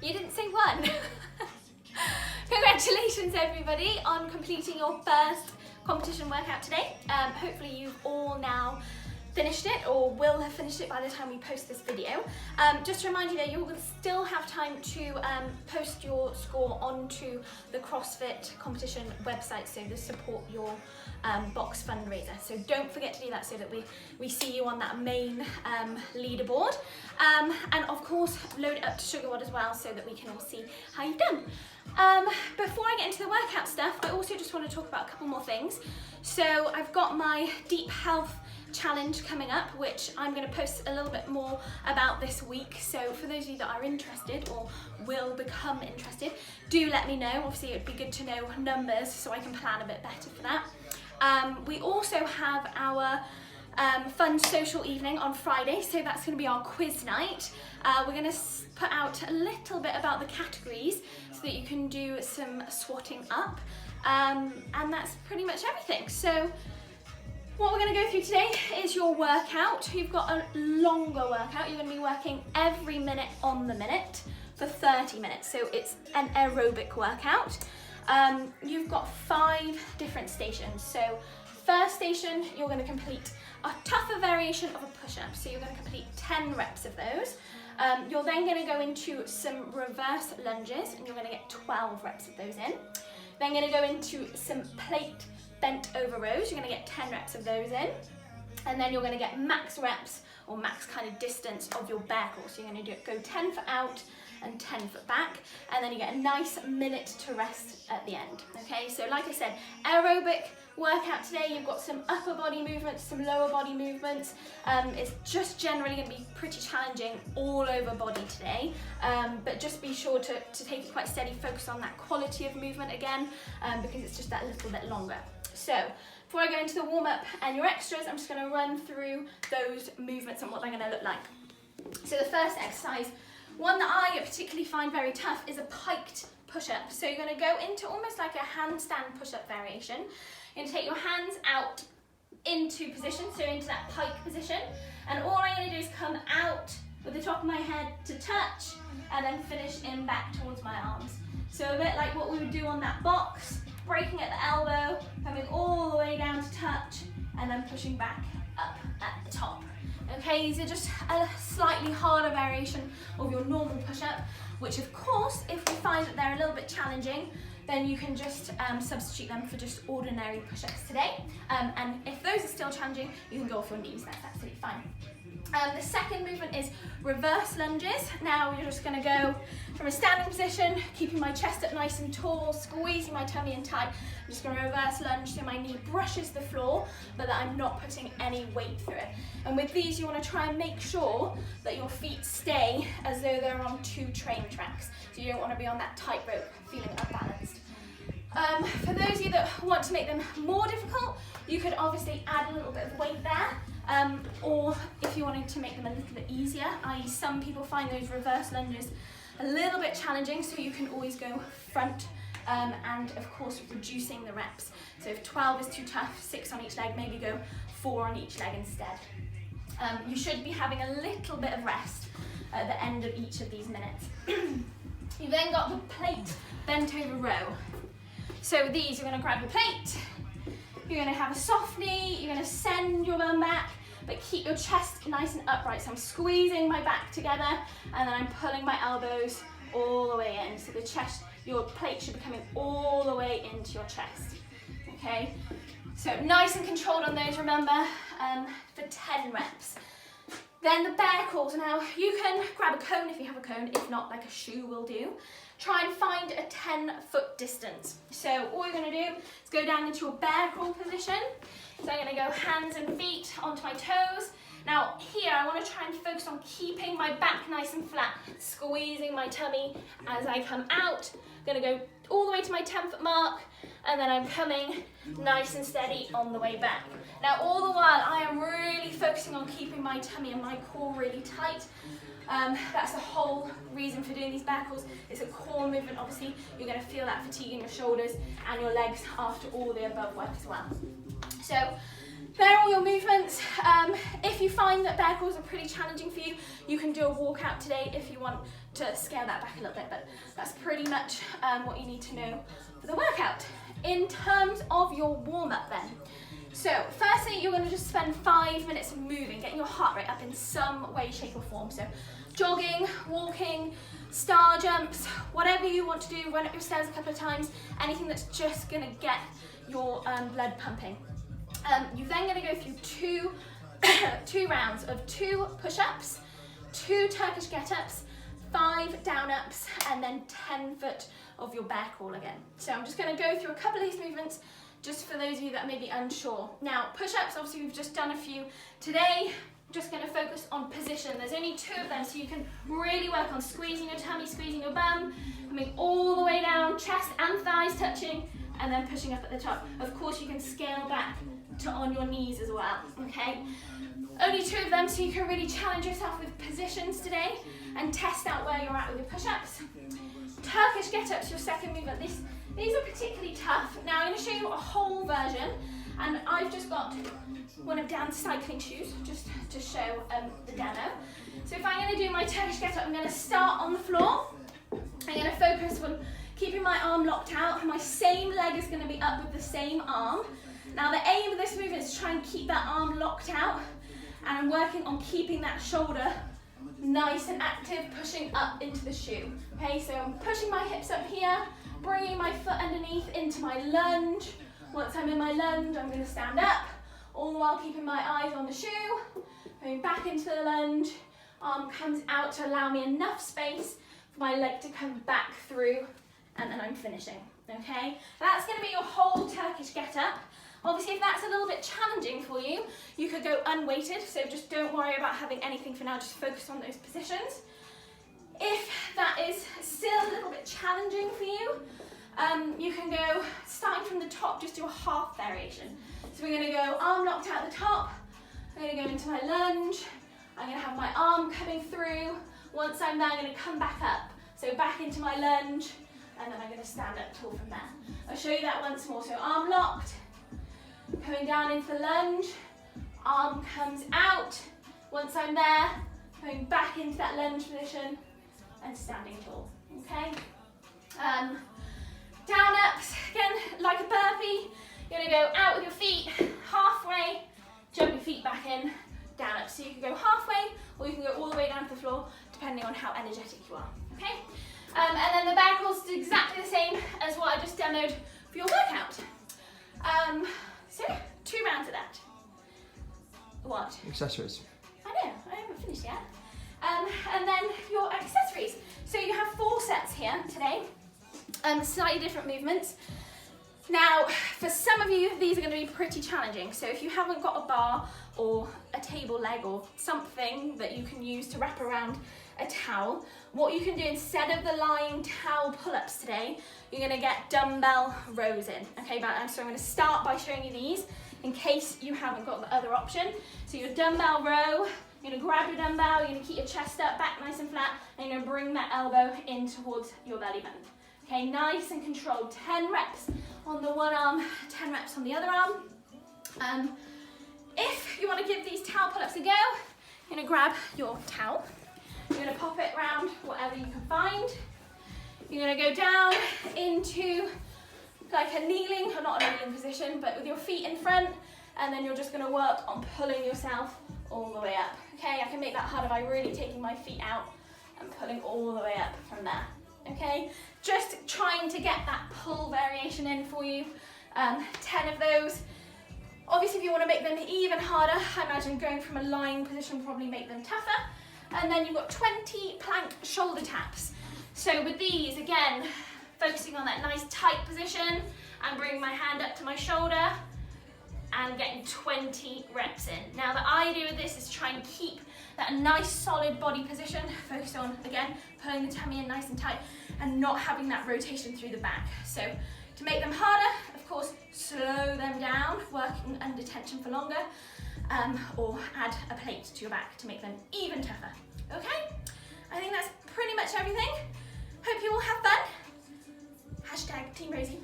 You didn't say one. Congratulations everybody on completing your first competition workout today. Hopefully you've all now finished it or will have finished it by the time we post this video. Just to remind you that you will still have time to post your score onto the CrossFit competition website, so the Support Your Box fundraiser. So don't forget to do that so that we see you on that main leaderboard. And of course load it up to SugarWOD as well so that we can all see how you've done. Before I get into the workout stuff, I also just want to talk about a couple more things. So I've got my Deep Health challenge coming up, which I'm going to post a little bit more about this week. So for those of you that are interested or will become interested, do let me know. Obviously it would be good to know numbers so I can plan a bit better for that. We also have our fun social evening on Friday, so that's going to be our quiz night. We're going to put out a little bit about the categories so that you can do some swatting up, and that's pretty much everything. So what we're going to go through today is your workout. You've got a longer workout. You're going to be working every minute on the minute for 30 minutes. So it's an aerobic workout. You've got 5 different stations. So first station, you're going to complete a tougher variation of a push-up. So you're going to complete 10 reps of those. You're then going to go into some reverse lunges and you're going to get 12 reps of those in. Then going to go into some plate bent over rows. You're going to get 10 reps of those in, and then you're going to get max reps or max kind of distance of your bear crawl. So you're going to go 10 foot out and 10 foot back, and then you get a nice minute to rest at the end. Okay, so like I said, aerobic workout today. You've got some upper body movements, some lower body movements. It's just generally going to be pretty challenging all over body today, but just be sure to take it quite steady, focus on that quality of movement again, because it's just that little bit longer. So before I go into the warm-up and your extras, I'm just going to run through those movements and what they're going to look like. So the first exercise, one that I particularly find very tough, is a piked push-up. So you're going to go into almost like a handstand push-up variation. You're going to take your hands out into position, so into that pike position, and all I'm going to do is come out with the top of my head to touch and then finish in back towards my arms. So a bit like what we would do on that box, breaking at the elbow, coming all the way down to touch, and then pushing back up at the top. Okay, these are just a slightly harder variation of your normal push-up, which of course, if you find that they're a little bit challenging, then you can just substitute them for just ordinary push-ups today. And if those are still challenging, you can go off your knees, that's absolutely fine. The second movement is reverse lunges. Now you're just going to go from a standing position, keeping my chest up nice and tall, squeezing my tummy in tight. I'm just going to reverse lunge so my knee brushes the floor, but that I'm not putting any weight through it. And with these, you want to try and make sure that your feet stay as though they're on 2 train tracks. So you don't want to be on that tightrope feeling unbalanced. For those of you that want to make them more difficult, you could obviously add a little bit of weight there. Or if you wanted to make them a little bit easier, i.e. some people find those reverse lunges a little bit challenging, so you can always go front and of course reducing the reps. So if 12 is too tough, 6 on each leg, maybe go 4 on each leg instead. You should be having a little bit of rest at the end of each of these minutes. You've then got the plate bent over row. So with these, you're going to grab your plate, you're going to have a soft knee, you're going to send your bum back, but keep your chest nice and upright. So I'm squeezing my back together, and then I'm pulling my elbows all the way in. So the chest, your plate should be coming all the way into your chest. Okay, so nice and controlled on those, remember, for 10 reps. Then the bear crawls. Now you can grab a cone if you have a cone, if not, like a shoe will do. Try and find a 10-foot distance. So all you're going to do is go down into your bear crawl position. So I'm going to go hands and feet onto my toes. Now here I want to try and focus on keeping my back nice and flat, squeezing my tummy as I come out. I'm going to go all the way to my 10-foot mark, and then I'm coming nice and steady on the way back. Now all the while I am really focusing on keeping my tummy and my core really tight. That's the whole reason for doing these back crawls. It's a core movement. Obviously you're going to feel that fatigue in your shoulders and your legs after all the above work as well. So there are all your movements. If you find that bear crawls are pretty challenging for you, you can do a walkout today if you want to scale that back a little bit, but that's pretty much what you need to know for the workout. In terms of your warm-up then, so firstly you're going to just spend 5 minutes moving, getting your heart rate up in some way, shape or form. So jogging, walking, star jumps, whatever you want to do, run up your stairs a couple of times, anything that's just going to get your blood pumping. You're then going to go through two rounds of 2 push-ups, 2 Turkish get-ups, 5 down-ups, and then 10 foot of your bear crawl again. So I'm just going to go through a couple of these movements just for those of you that may be unsure. Now, push-ups, obviously we've just done a few today. I'm just going to focus on position. There's only 2 of them, so you can really work on squeezing your tummy, squeezing your bum, coming all the way down, chest and thighs touching, and then pushing up at the top. Of course, you can scale back to on your knees as well, okay? Only 2 of them, so you can really challenge yourself with positions today and test out where you're at with your push-ups. Turkish get-ups, your second movement. These are particularly tough. Now I'm going to show you a whole version, and I've just got one of Dan's cycling shoes just to show the demo. So if I'm going to do my Turkish get-up, I'm going to start on the floor. I'm going to focus on keeping my arm locked out, and my same leg is going to be up with the same arm. Now the aim of this movement is to try and keep that arm locked out, and I'm working on keeping that shoulder nice and active, pushing up into the shoe. Okay, so I'm pushing my hips up here, bringing my foot underneath into my lunge. Once I'm in my lunge, I'm going to stand up, all the while keeping my eyes on the shoe, going back into the lunge. Arm comes out to allow me enough space for my leg to come back through, and then I'm finishing. Okay, that's going to be your whole Turkish get-up. Obviously, if that's a little bit challenging for you, you could go unweighted, so just don't worry about having anything for now, just focus on those positions. If that is still a little bit challenging for you, you can go, starting from the top, just do a half variation. So we're going to go arm locked out at the top, I'm going to go into my lunge, I'm going to have my arm coming through. Once I'm there, I'm going to come back up, so back into my lunge, and then I'm going to stand up tall from there. I'll show you that once more, so arm locked, coming down into the lunge, arm comes out. Once I'm there, going back into that lunge position and standing tall, okay? Down ups, again, like a burpee. You're gonna go out with your feet, halfway, jump your feet back in, down up. So you can go halfway, or you can go all the way down to the floor, depending on how energetic you are, okay? And then the bear crawls is exactly the same as what I just demoed for your workout. So, 2 rounds of that. What? Accessories. I know, I haven't finished yet. And then your accessories. So you have 4 sets here today, slightly different movements. Now, for some of you, these are going to be pretty challenging. So if you haven't got a bar or a table leg or something that you can use to wrap around a towel, what you can do instead of the lying towel pull-ups today, you're going to get dumbbell rows in. Okay, so I'm going to start by showing you these in case you haven't got the other option. So your dumbbell row, you're going to grab your dumbbell, you're going to keep your chest up, back nice and flat, and you're going to bring that elbow in towards your belly button. Okay, nice and controlled. 10 reps on the one arm, 10 reps on the other arm. If you want to give these towel pull-ups a go, you're going to grab your towel. You're going to pop it around whatever you can find. You're going to go down into like a kneeling, or not a kneeling position, but with your feet in front, and then you're just going to work on pulling yourself all the way up. Okay, I can make that harder by really taking my feet out and pulling all the way up from there. Okay, just trying to get that pull variation in for you. 10 of those. Obviously, if you want to make them even harder, I imagine going from a lying position will probably make them tougher. And then you've got 20 plank shoulder taps. So with these, again, focusing on that nice tight position, I'm bringing my hand up to my shoulder and getting 20 reps in. Now the idea of this is try and keep that nice solid body position, focus on, again, pulling the tummy in nice and tight and not having that rotation through the back. So to make them harder, of course, slow them down, working under tension for longer, or add a plate to your back to make them even tougher. Okay, I think that's pretty much everything. Hope you all have fun. #Team Rosie.